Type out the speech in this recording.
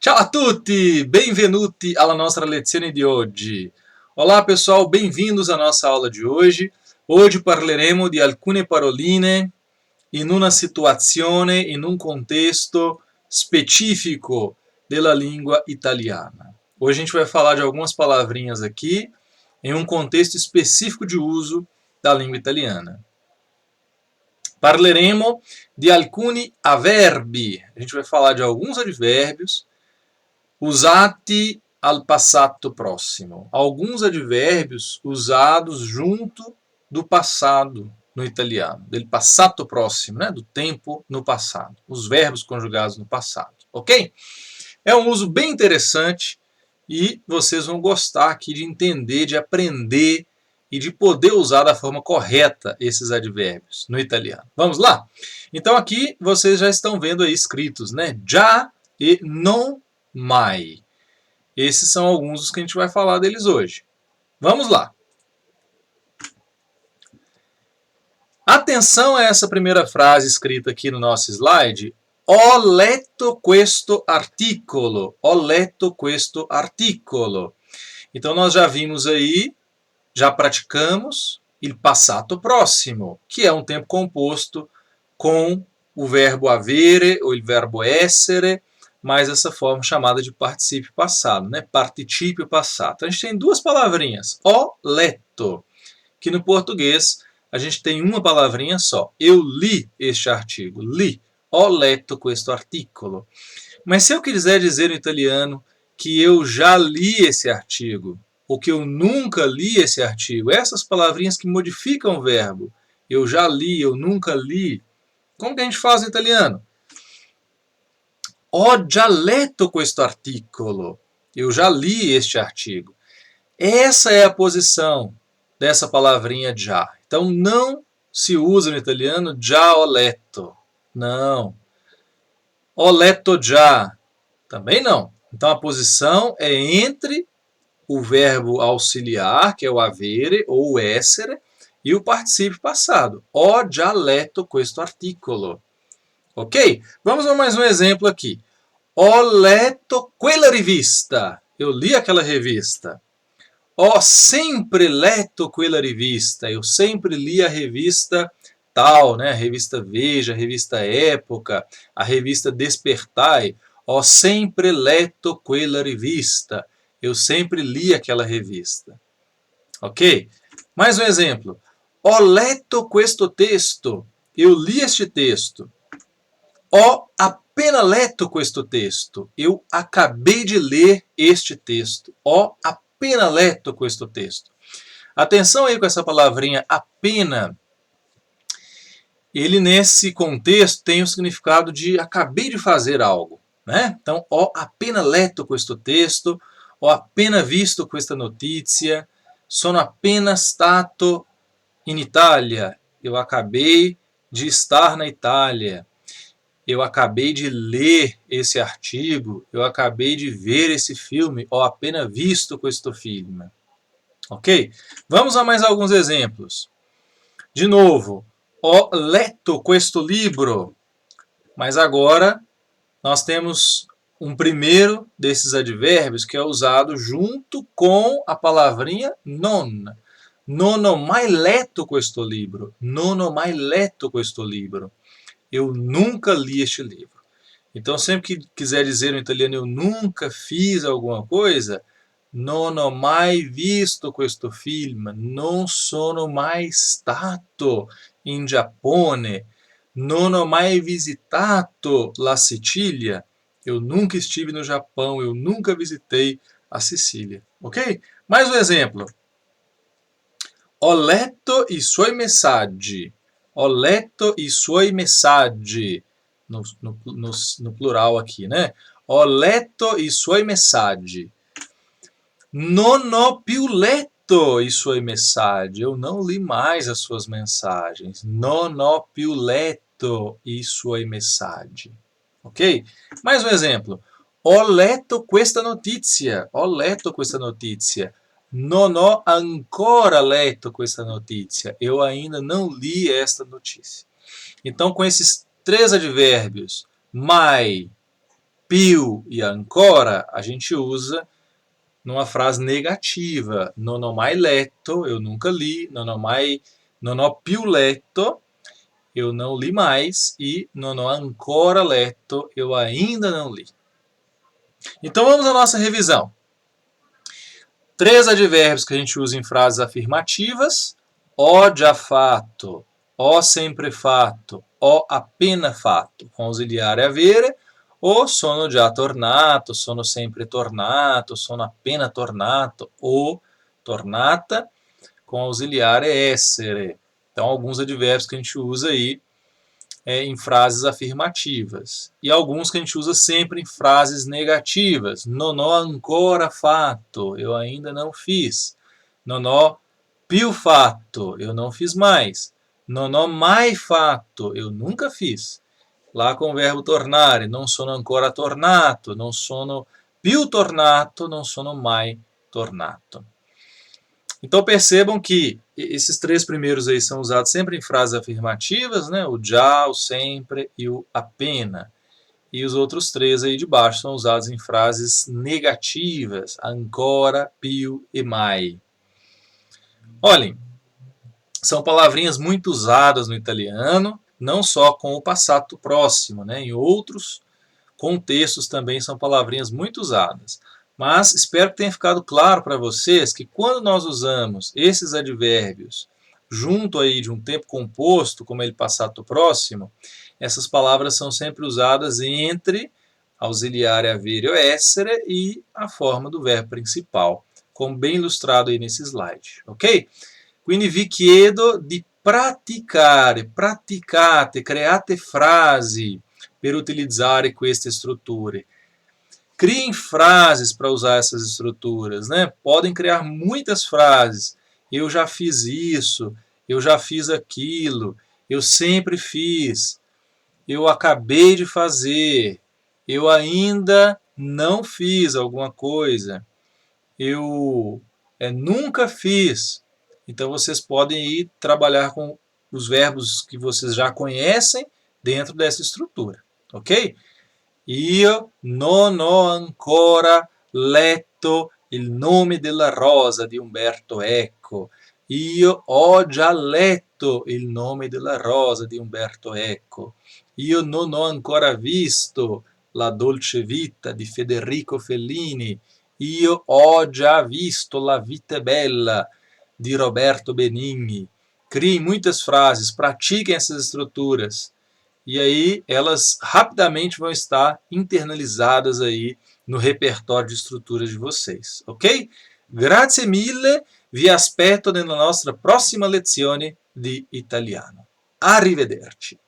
Ciao a tutti, benvenuti alla nostra lezione di oggi. Olá pessoal, bem-vindos à nossa aula de hoje. Hoje parleremo di alcune paroline in una situazione, in un contesto specifico della língua italiana. Hoje a gente vai falar de algumas palavrinhas aqui em um contexto específico de uso da língua italiana. Parleremo di alcuni avverbi. A gente vai falar de alguns advérbios usati al passato próximo. Alguns advérbios usados junto do passado no italiano, del passato próximo, né? Do tempo no passado. Os verbos conjugados no passado, ok? É um uso bem interessante e vocês vão gostar aqui de entender, de aprender e de poder usar da forma correta esses advérbios no italiano. Vamos lá? Então aqui vocês já estão vendo aí escritos, né? Já e non mai. Esses são alguns dos que a gente vai falar deles hoje. Vamos lá. Atenção a essa primeira frase escrita aqui no nosso slide. Ho letto questo articolo. Ho letto questo articolo. Então nós já vimos aí, já praticamos il passato próximo, que é um tempo composto com o verbo avere ou il verbo essere, mais essa forma chamada de particípio passado, né? Particípio passado. Então a gente tem duas palavrinhas, ho letto, que no português a gente tem uma palavrinha só. Eu li este artigo, li, ho letto questo articolo. Mas se eu quiser dizer no italiano que eu já li esse artigo, ou que eu nunca li esse artigo, essas palavrinhas que modificam o verbo, eu já li, eu nunca li, como que a gente faz no italiano? Ho già letto questo articolo. Eu já li este artigo. Essa é a posição dessa palavrinha já. Então não se usa no italiano già ho letto. Não. Ho letto già. Também não. Então a posição é entre o verbo auxiliar, que é o avere ou o essere, e o particípio passado. Ho già letto questo articolo. Ok? Vamos a mais um exemplo aqui. Ho letto quella rivista. Eu li aquela revista. Ho sempre letto quella rivista. Eu sempre li a revista tal, né? A revista Veja, a revista Época, a revista Despertai. Ho sempre letto quella rivista. Eu sempre li aquela revista. Ok? Mais um exemplo. Ho letto questo testo. Eu li este texto. Ho appena letto questo testo. Eu acabei de ler este texto. Ho appena letto questo testo. Atenção aí com essa palavrinha appena. Ele nesse contexto tem o significado de acabei de fazer algo, né? Então, ho appena letto questo testo, ho appena visto questa notizia, sono appena stato in Italia. Eu acabei de estar na Itália. Eu acabei de ler esse artigo, eu acabei de ver esse filme, ho appena visto questo film. Ok? Vamos a mais alguns exemplos. De novo, ho letto questo libro. Mas agora nós temos um primeiro desses advérbios que é usado junto com a palavrinha non. Non ho mai letto questo libro. Non ho mai letto questo libro. Eu nunca li este livro. Então, sempre que quiser dizer no italiano eu nunca fiz alguma coisa, non ho mai visto questo film, non sono mai stato in Giappone, non ho mai visitato la Sicilia, eu nunca estive no Japão, eu nunca visitei a Sicília. Ok? Mais um exemplo. Ho letto i suoi messaggi. Ho letto i suoi messaggi. No plural aqui, né? Ho letto i suoi messaggi. Non ho più letto i suoi messaggi. Eu não li mais as suas mensagens. Non ho più letto i suoi messaggi. Ok? Mais um exemplo. Ho letto questa notizia. Ho letto questa notizia. Non ho ancora letto questa notizia. Eu ainda não li esta notícia. Então, com esses três advérbios, mai, più e ancora, a gente usa numa frase negativa. Non ho mai letto, eu nunca li. Non ho più letto, eu não li mais. E non ho ancora letto, eu ainda não li. Então vamos à nossa revisão. 3 advérbios que a gente usa em frases afirmativas: ho già fatto, ho sempre fatto, ho appena fatto, com auxiliar avere, o sono già tornato, sono sempre tornato, sono appena tornato, o tornata, com auxiliar essere. Então, alguns advérbios que a gente usa aí em frases afirmativas. E alguns que a gente usa sempre em frases negativas. Non ho ancora fatto, eu ainda não fiz. Non ho più fatto, eu não fiz mais. Non ho mai fatto, eu nunca fiz. Lá com o verbo tornare, non sono ancora tornato, non sono più tornato, non sono mai tornato. Então percebam que esses 3 primeiros aí são usados sempre em frases afirmativas, né? O já, o sempre e o appena. E os outros 3 aí de baixo são usados em frases negativas, ancora, più e mai. Olhem, são palavrinhas muito usadas no italiano, não só com o passato próximo, né? Em outros contextos também são palavrinhas muito usadas. Mas espero que tenha ficado claro para vocês que quando nós usamos esses advérbios junto aí de um tempo composto, como ele passato próximo, essas palavras são sempre usadas entre auxiliare avere ou essere e a forma do verbo principal, como bem ilustrado aí nesse slide, ok? Quindi vi chiedo di praticare, praticate, create frasi per utilizzare queste strutture. Criem frases para usar essas estruturas, né? Podem criar muitas frases. Eu já fiz isso, eu já fiz aquilo, eu sempre fiz, eu acabei de fazer, eu ainda não fiz alguma coisa, eu nunca fiz. Então vocês podem ir trabalhar com os verbos que vocês já conhecem dentro dessa estrutura, ok? Io non ho ancora letto il nome della rosa di Umberto Eco. Io ho già letto il nome della rosa di Umberto Eco. Io non ho ancora visto La dolce vita di Federico Fellini. Io ho già visto La vita è bella di Roberto Benigni. Criem muitas frases, pratiquem essas estruturas. E aí elas rapidamente vão estar internalizadas aí no repertório de estruturas de vocês, ok? Grazie mille, vi aspetto nella nostra prossima lezione di italiano. Arrivederci!